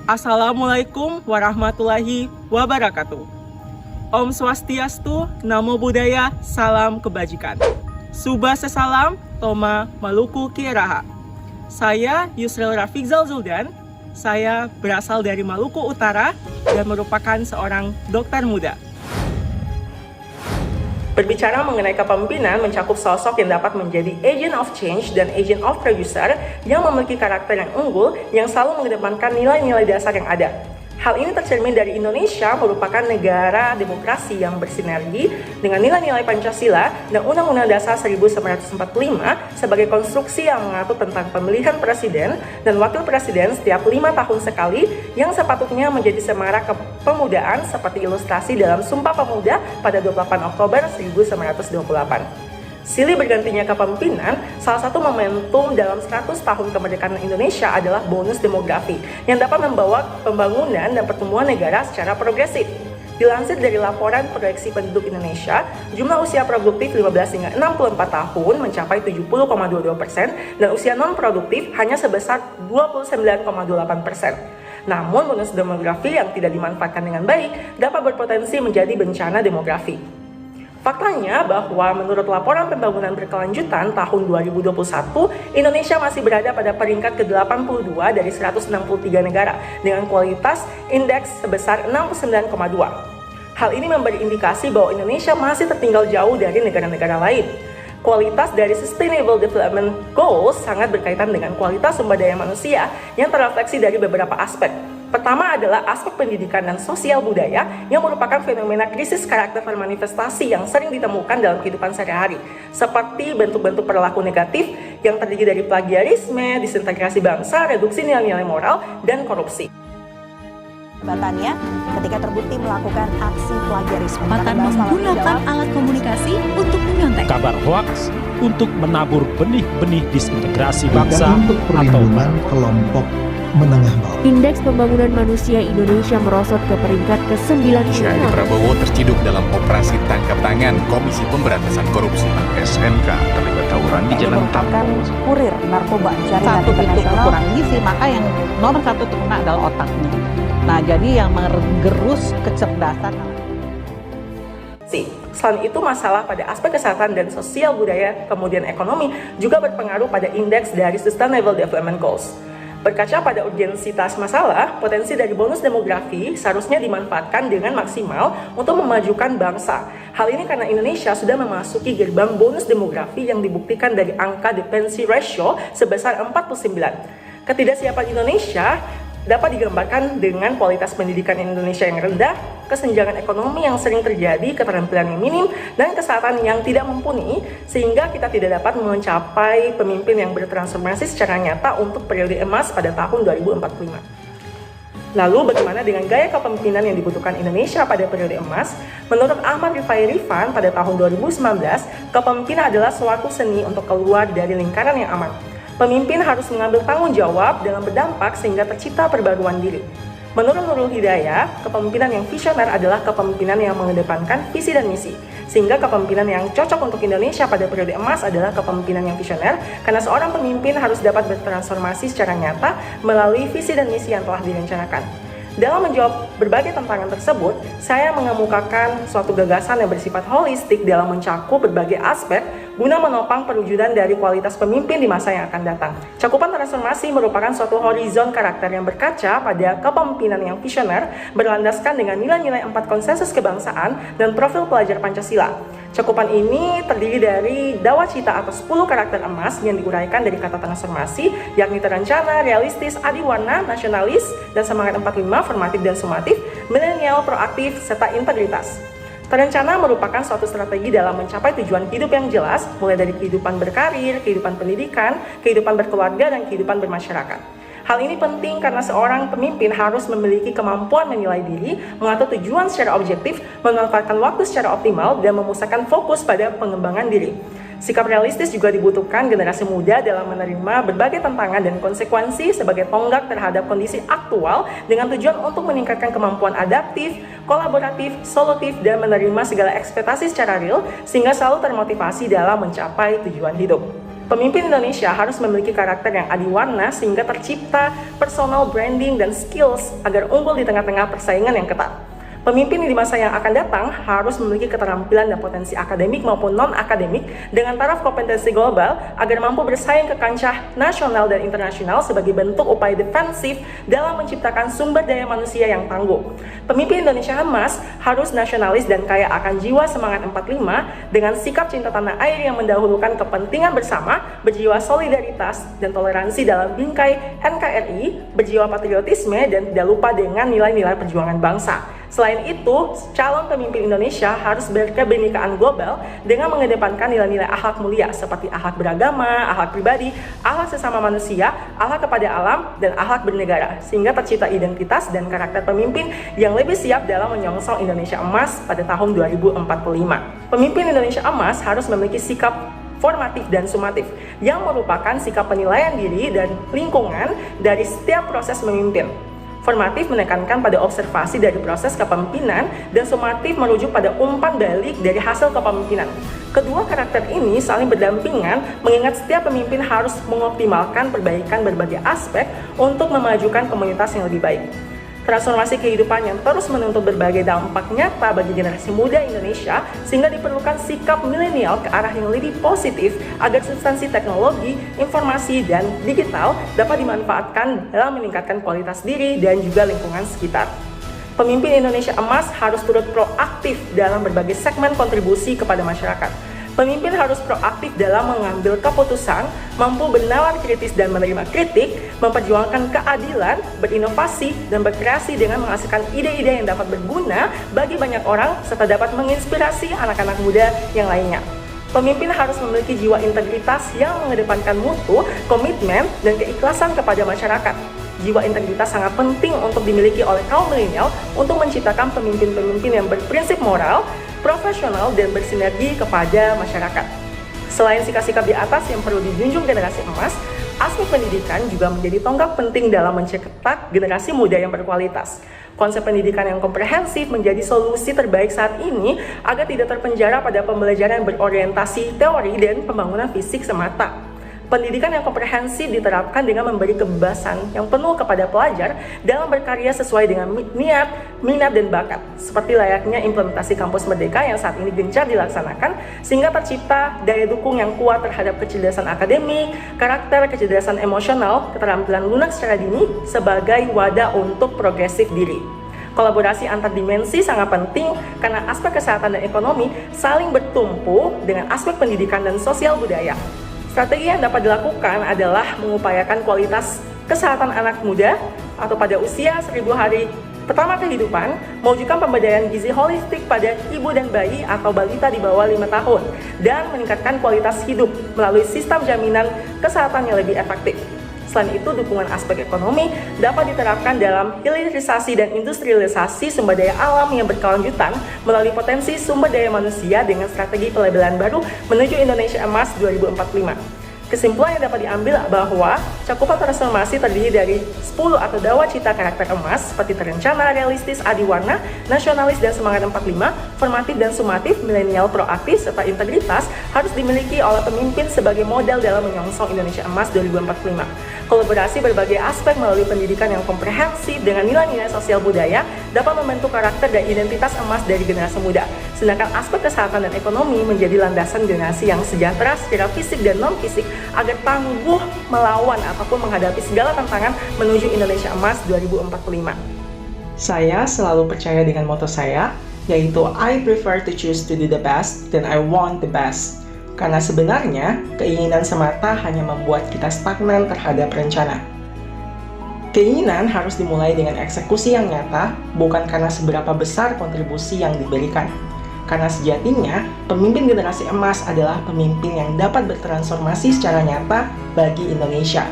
Assalamualaikum warahmatullahi wabarakatuh. Om Swastiastu, Namo Buddhaya, Salam Kebajikan. Subah Sesalam, Toma Maluku Kieraha. Saya Yusril Rafiqzal Zuldan. Saya berasal dari Maluku Utara dan merupakan seorang dokter muda. Berbicara mengenai kepemimpinan mencakup sosok yang dapat menjadi agent of change dan agent of producer yang memiliki karakter yang unggul yang selalu mengedepankan nilai-nilai dasar yang ada. Hal ini tercermin dari Indonesia merupakan negara demokrasi yang bersinergi dengan nilai-nilai Pancasila dan Undang-Undang Dasar 1945 sebagai konstruksi yang mengatur tentang pemilihan presiden dan wakil presiden setiap 5 tahun sekali yang sepatutnya menjadi semarak kepemudaan seperti ilustrasi dalam Sumpah Pemuda pada 28 Oktober 1928. Silih bergantinya kepemimpinan, salah satu momentum dalam 100 tahun kemerdekaan Indonesia adalah bonus demografi yang dapat membawa pembangunan dan pertumbuhan negara secara progresif. Dilansir dari laporan proyeksi penduduk Indonesia, jumlah usia produktif 15 hingga 64 tahun mencapai 70,22% dan usia non-produktif hanya sebesar 29,28%. Namun bonus demografi yang tidak dimanfaatkan dengan baik dapat berpotensi menjadi bencana demografi. Faktanya bahwa menurut laporan pembangunan berkelanjutan tahun 2021, Indonesia masih berada pada peringkat ke-82 dari 163 negara dengan kualitas indeks sebesar 69,2. Hal ini memberi indikasi bahwa Indonesia masih tertinggal jauh dari negara-negara lain. Kualitas dari Sustainable Development Goals sangat berkaitan dengan kualitas sumber daya manusia yang terrefleksi dari beberapa aspek. Pertama adalah aspek pendidikan dan sosial budaya yang merupakan fenomena krisis karakter bermanifestasi yang sering ditemukan dalam kehidupan sehari-hari, seperti bentuk-bentuk perilaku negatif yang terdiri dari plagiarisme, disintegrasi bangsa, reduksi nilai-nilai moral, dan korupsi. Jabatannya ketika terbukti melakukan aksi plagiarisme. Kesempatan menggunakan alat komunikasi untuk menyontek kabar hoaks untuk menabur benih-benih disintegrasi bangsa dan untuk perlindungan kelompok menengah bawah. Indeks pembangunan manusia Indonesia merosot ke peringkat ke-96. Syahdi Prabowo terciduk dalam operasi tangkap tangan Komisi Pemberantasan Korupsi. SMK terlibat tawuran di Jalan merupakan kurir narkoba jaringan satu itu internasional. kurang gizi, maka yang nomor satu itu kena adalah otaknya. Nah, jadi yang menggerus kecerdasan. Selain itu, masalah pada aspek kesehatan dan sosial budaya, kemudian ekonomi juga berpengaruh pada indeks dari Sustainable Development Goals. Berkaca pada urgensitas masalah, potensi dari bonus demografi seharusnya dimanfaatkan dengan maksimal untuk memajukan bangsa. Hal ini karena Indonesia sudah memasuki gerbang bonus demografi yang dibuktikan dari angka dependency ratio sebesar 49. Ketidaksiapan Indonesia dapat digambarkan dengan kualitas pendidikan Indonesia yang rendah, kesenjangan ekonomi yang sering terjadi, keterampilan yang minim, dan kesehatan yang tidak mumpuni, sehingga kita tidak dapat mencapai pemimpin yang bertransformasi secara nyata untuk periode emas pada tahun 2045. Lalu bagaimana dengan gaya kepemimpinan yang dibutuhkan Indonesia pada periode emas? Menurut Ahmad Rifai Rifan pada tahun 2019, kepemimpinan adalah suatu seni untuk keluar dari lingkaran yang aman. Pemimpin harus mengambil tanggung jawab dalam berdampak sehingga tercipta perbaruan diri. Menurut Nurul Hidayah, kepemimpinan yang visioner adalah kepemimpinan yang mengedepankan visi dan misi. Sehingga kepemimpinan yang cocok untuk Indonesia pada periode emas adalah kepemimpinan yang visioner, karena seorang pemimpin harus dapat bertransformasi secara nyata melalui visi dan misi yang telah direncanakan. Dalam menjawab berbagai tantangan tersebut, saya mengemukakan suatu gagasan yang bersifat holistik dalam mencakup berbagai aspek guna menopang perwujudan dari kualitas pemimpin di masa yang akan datang. Cakupan transformasi merupakan suatu horizon karakter yang berkaca pada kepemimpinan yang visioner berlandaskan dengan nilai-nilai 4 konsensus kebangsaan dan profil pelajar Pancasila. Cakupan ini terdiri dari dawacita atau 10 karakter emas yang diuraikan dari kata transformasi, yakni terencana, realistis, adiwarna, nasionalis, dan semangat 45, formatif dan sumatif, milenial, proaktif, serta integritas. Terencana merupakan suatu strategi dalam mencapai tujuan hidup yang jelas, mulai dari kehidupan berkarir, kehidupan pendidikan, kehidupan berkeluarga, dan kehidupan bermasyarakat. Hal ini penting karena seorang pemimpin harus memiliki kemampuan menilai diri, mengatur tujuan secara objektif, memanfaatkan waktu secara optimal, dan memusatkan fokus pada pengembangan diri. Sikap realistis juga dibutuhkan generasi muda dalam menerima berbagai tantangan dan konsekuensi sebagai tonggak terhadap kondisi aktual dengan tujuan untuk meningkatkan kemampuan adaptif, kolaboratif, solutif, dan menerima segala ekspektasi secara real sehingga selalu termotivasi dalam mencapai tujuan hidup. Pemimpin Indonesia harus memiliki karakter yang adiwarna sehingga tercipta personal branding dan skills agar unggul di tengah-tengah persaingan yang ketat. Pemimpin di masa yang akan datang harus memiliki keterampilan dan potensi akademik maupun non-akademik dengan taraf kompetensi global agar mampu bersaing ke kancah nasional dan internasional sebagai bentuk upaya defensif dalam menciptakan sumber daya manusia yang tangguh. Pemimpin Indonesia emas harus nasionalis dan kaya akan jiwa semangat 45 dengan sikap cinta tanah air yang mendahulukan kepentingan bersama, berjiwa solidaritas dan toleransi dalam bingkai NKRI, berjiwa patriotisme dan tidak lupa dengan nilai-nilai perjuangan bangsa. Selain itu, calon pemimpin Indonesia harus berkebinekaan global dengan mengedepankan nilai-nilai akhlak mulia seperti akhlak beragama, akhlak pribadi, akhlak sesama manusia, akhlak kepada alam, dan akhlak bernegara, sehingga tercipta identitas dan karakter pemimpin yang lebih siap dalam menyongsong Indonesia emas pada tahun 2045. Pemimpin Indonesia emas harus memiliki sikap formatif dan sumatif yang merupakan sikap penilaian diri dan lingkungan dari setiap proses memimpin. Formatif menekankan pada observasi dari proses kepemimpinan dan sumatif merujuk pada umpan balik dari hasil kepemimpinan. Kedua karakter ini saling berdampingan mengingat setiap pemimpin harus mengoptimalkan perbaikan berbagai aspek untuk memajukan komunitas yang lebih baik. Transformasi kehidupan yang terus menuntut berbagai dampak nyata bagi generasi muda Indonesia sehingga diperlukan sikap milenial ke arah yang lebih positif agar substansi teknologi, informasi, dan digital dapat dimanfaatkan dalam meningkatkan kualitas diri dan juga lingkungan sekitar. Pemimpin Indonesia emas harus turut proaktif dalam berbagai segmen kontribusi kepada masyarakat. Pemimpin harus proaktif dalam mengambil keputusan, mampu bernalar kritis dan menerima kritik, memperjuangkan keadilan, berinovasi, dan berkreasi dengan menghasilkan ide-ide yang dapat berguna bagi banyak orang serta dapat menginspirasi anak-anak muda yang lainnya. Pemimpin harus memiliki jiwa integritas yang mengedepankan mutu, komitmen, dan keikhlasan kepada masyarakat. Jiwa integritas sangat penting untuk dimiliki oleh kaum milenial untuk menciptakan pemimpin-pemimpin yang berprinsip moral, profesional, dan bersinergi kepada masyarakat. Selain sikap-sikap di atas yang perlu dijunjung generasi emas, aspek pendidikan juga menjadi tonggak penting dalam mencetak generasi muda yang berkualitas. Konsep pendidikan yang komprehensif menjadi solusi terbaik saat ini agar tidak terpenjara pada pembelajaran yang berorientasi teori dan pembangunan fisik semata. Pendidikan yang komprehensif diterapkan dengan memberi kebebasan yang penuh kepada pelajar dalam berkarya sesuai dengan niat, minat, dan bakat. Seperti layaknya implementasi kampus merdeka yang saat ini gencar dilaksanakan, sehingga tercipta daya dukung yang kuat terhadap kecerdasan akademik, karakter, kecerdasan emosional, keterampilan lunak secara dini sebagai wadah untuk progresif diri. Kolaborasi antar dimensi sangat penting karena aspek kesehatan dan ekonomi saling bertumpu dengan aspek pendidikan dan sosial budaya. Strategi yang dapat dilakukan adalah mengupayakan kualitas kesehatan anak muda atau pada usia 1000 hari pertama kehidupan, mewujudkan pemberdayaan gizi holistik pada ibu dan bayi atau balita di bawah 5 tahun, dan meningkatkan kualitas hidup melalui sistem jaminan kesehatan yang lebih efektif. Selain itu, dukungan aspek ekonomi dapat diterapkan dalam hilirisasi dan industrialisasi sumber daya alam yang berkelanjutan melalui potensi sumber daya manusia dengan strategi pelabelan baru menuju Indonesia Emas 2045. Kesimpulan yang dapat diambil bahwa cakupan transformasi terdiri dari 10 atau dawacita karakter emas seperti terencana, realistis, adiwarna, nasionalis, dan semangat 45, formatif dan sumatif, milenial, proaktif, serta integritas harus dimiliki oleh pemimpin sebagai modal dalam menyongsong Indonesia Emas 2045. Kolaborasi berbagai aspek melalui pendidikan yang komprehensif dengan nilai-nilai sosial budaya dapat membentuk karakter dan identitas emas dari generasi muda. Sedangkan aspek kesehatan dan ekonomi menjadi landasan generasi yang sejahtera secara fisik dan non-fisik agar tangguh melawan ataupun menghadapi segala tantangan menuju Indonesia Emas 2045. Saya selalu percaya dengan moto saya, yaitu I prefer to choose to do the best than I want the best. Karena sebenarnya, keinginan semata hanya membuat kita stagnan terhadap rencana. Keinginan harus dimulai dengan eksekusi yang nyata, bukan karena seberapa besar kontribusi yang diberikan. Karena sejatinya, pemimpin generasi emas adalah pemimpin yang dapat bertransformasi secara nyata bagi Indonesia.